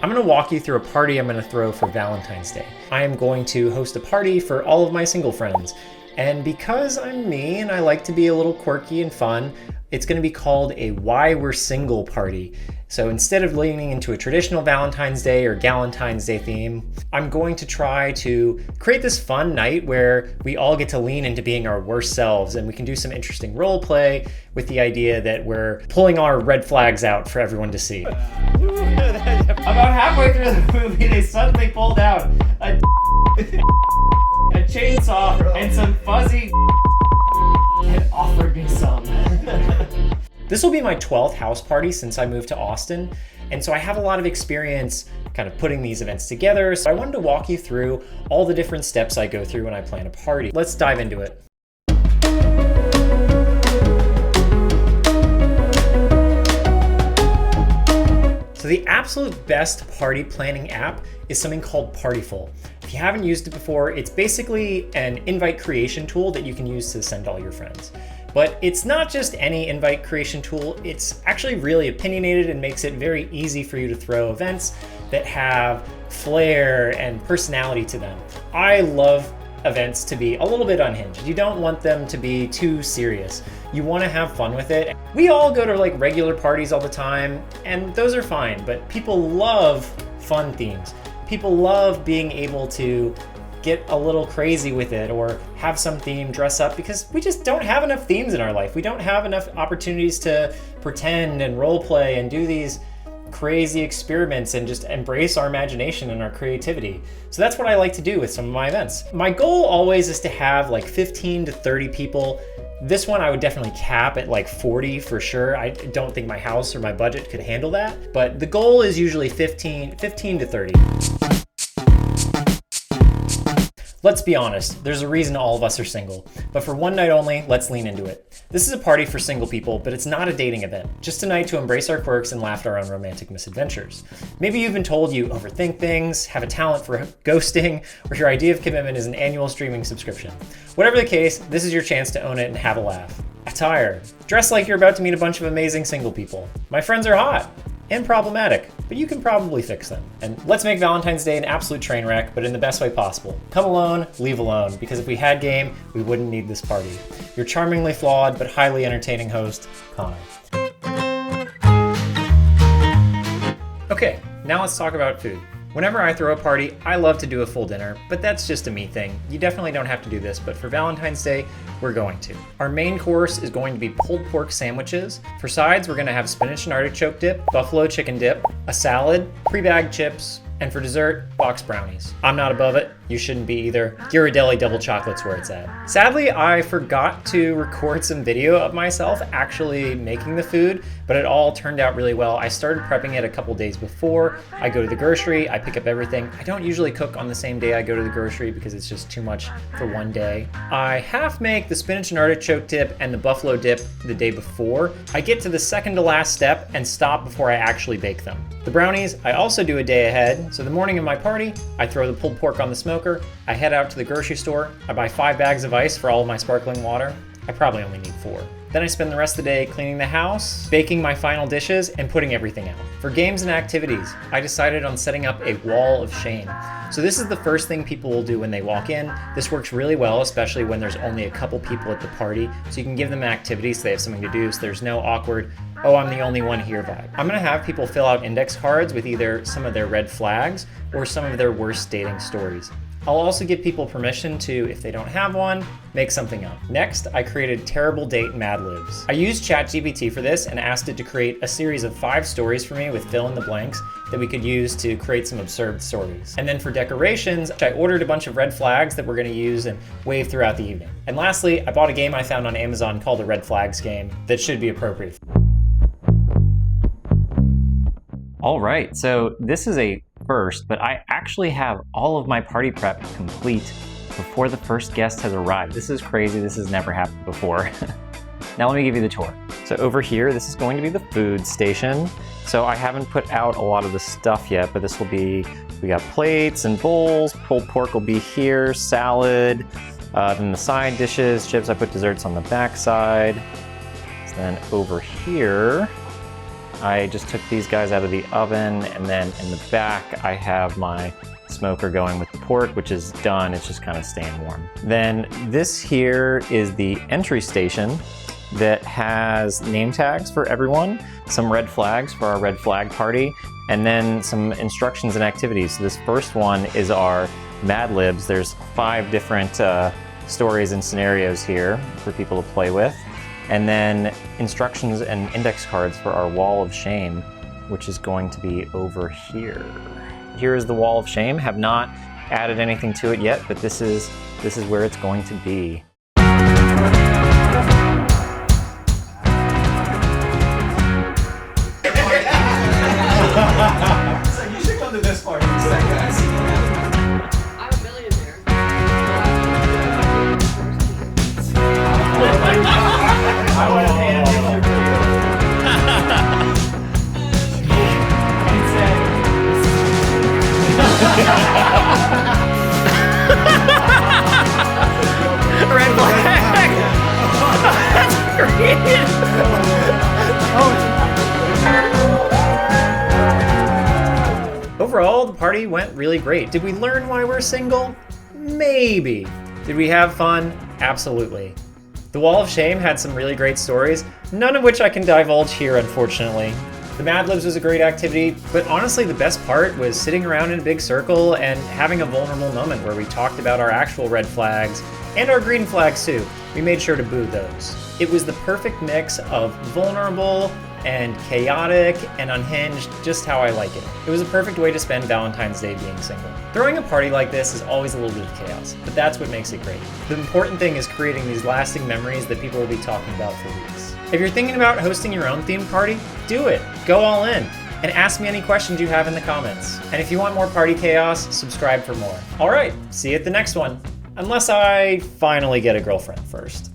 I'm gonna walk you through a party I'm gonna throw for Valentine's Day. I am going to host a party for all of my single friends. And because I'm me and I like to be a little quirky and fun, it's gonna be called a Why We're Single party. So instead of leaning into a traditional Valentine's Day or Galentine's Day theme, I'm going to try to create this fun night where we all get to lean into being our worst selves, and we can do some interesting role play with the idea that we're pulling our red flags out for everyone to see. About halfway through the movie, they suddenly pulled out a chainsaw and some fuzzy and offered me some. This will be my 12th house party since I moved to Austin, and so I have a lot of experience kind of putting these events together. So I wanted to walk you through all the different steps I go through when I plan a party. Let's dive into it. So the absolute best party planning app is something called Partyful. If you haven't used it before, it's basically an invite creation tool that you can use to send all your friends. But it's not just any invite creation tool, it's actually really opinionated and makes it very easy for you to throw events that have flair and personality to them. I love events to be a little bit unhinged. You don't want them to be too serious. You want to have fun with it. We all go to like regular parties all the time, and those are fine, but people love fun themes. People love being able to get a little crazy with it or have some theme dress up, because we just don't have enough themes in our life. We don't have enough opportunities to pretend and role play and do these crazy experiments and just embrace our imagination and our creativity. So that's what I like to do with some of my events. My goal always is to have like 15 to 30 people. This one I would definitely cap at like 40 for sure. I don't think my house or my budget could handle that, but the goal is usually 15 to 30. Let's be honest, there's a reason all of us are single, but for one night only, let's lean into it. This is a party for single people, but it's not a dating event, just a night to embrace our quirks and laugh at our own romantic misadventures. Maybe you've been told you overthink things, have a talent for ghosting, or your idea of commitment is an annual streaming subscription. Whatever the case, this is your chance to own it and have a laugh. Attire. Dress like you're about to meet a bunch of amazing single people. My friends are hot and problematic, but you can probably fix them. And let's make Valentine's Day an absolute train wreck, but in the best way possible. Come alone, leave alone, because if we had game, we wouldn't need this party. Your charmingly flawed but highly entertaining host, Connor. Okay, now let's talk about food. Whenever I throw a party, I love to do a full dinner, but that's just a me thing. You definitely don't have to do this, but for Valentine's Day, we're going to. Our main course is going to be pulled pork sandwiches. For sides, we're gonna have spinach and artichoke dip, buffalo chicken dip, a salad, pre-bagged chips, and for dessert, box brownies. I'm not above it, you shouldn't be either. Ghirardelli double chocolate's where it's at. Sadly, I forgot to record some video of myself actually making the food, but it all turned out really well. I started prepping it a couple days before. I go to the grocery, I pick up everything. I don't usually cook on the same day I go to the grocery because it's just too much for one day. I half make the spinach and artichoke dip and the buffalo dip the day before. I get to the second to last step and stop before I actually bake them. The brownies, I also do a day ahead. So the morning of my party, I throw the pulled pork on the smoker, I head out to the grocery store, I buy 5 bags of ice for all of my sparkling water. I probably only need 4. Then I spend the rest of the day cleaning the house, baking my final dishes, and putting everything out. For games and activities, I decided on setting up a wall of shame. So this is the first thing people will do when they walk in. This works really well, especially when there's only a couple people at the party. So you can give them an activity so they have something to do, so there's no awkward, oh, I'm the only one here vibe. I'm gonna have people fill out index cards with either some of their red flags or some of their worst dating stories. I'll also give people permission to, if they don't have one, make something up. Next, I created terrible date Mad Libs. I used ChatGPT for this and asked it to create a series of 5 stories for me with fill in the blanks that we could use to create some absurd stories. And then for decorations, I ordered a bunch of red flags that we're gonna use and wave throughout the evening. And lastly, I bought a game I found on Amazon called the Red Flags game that should be appropriate. All right, so this is a first, but I actually have all of my party prep complete before the first guest has arrived. This is crazy, this has never happened before. Now let me give you the tour. So over here, this is going to be the food station. So I haven't put out a lot of the stuff yet, but this will be, we got plates and bowls, pulled pork will be here, salad, then the side dishes, chips, I put desserts on the back side. Then over here, I just took these guys out of the oven, and then in the back I have my smoker going with the pork, which is done. It's just kind of staying warm. Then this here is the entry station that has name tags for everyone, some red flags for our red flag party, and then some instructions and activities. So this first one is our Mad Libs. There's 5 different stories and scenarios here for people to play with. And then instructions and index cards for our Wall of Shame, which is going to be over here. Here is the Wall of Shame. Have not added anything to it yet, but this is where it's going to be. So you should come to this party instead, guys. I'm a millionaire. I want to paint a picture for Red flag! That's great! Overall, the party went really great. Did we learn why we're single? Maybe. Did we have fun? Absolutely. The Wall of Shame had some really great stories, none of which I can divulge here, unfortunately. The Mad Libs was a great activity, but honestly the best part was sitting around in a big circle and having a vulnerable moment where we talked about our actual red flags and our green flags too. We made sure to boo those. It was the perfect mix of vulnerable and chaotic and unhinged, just how I like it. It was a perfect way to spend Valentine's Day being single. Throwing a party like this is always a little bit of chaos, but that's what makes it great. The important thing is creating these lasting memories that people will be talking about for weeks. If you're thinking about hosting your own themed party, do it. Go all in. And ask me any questions you have in the comments. And if you want more party chaos, subscribe for more. All right, see you at the next one. Unless I finally get a girlfriend first.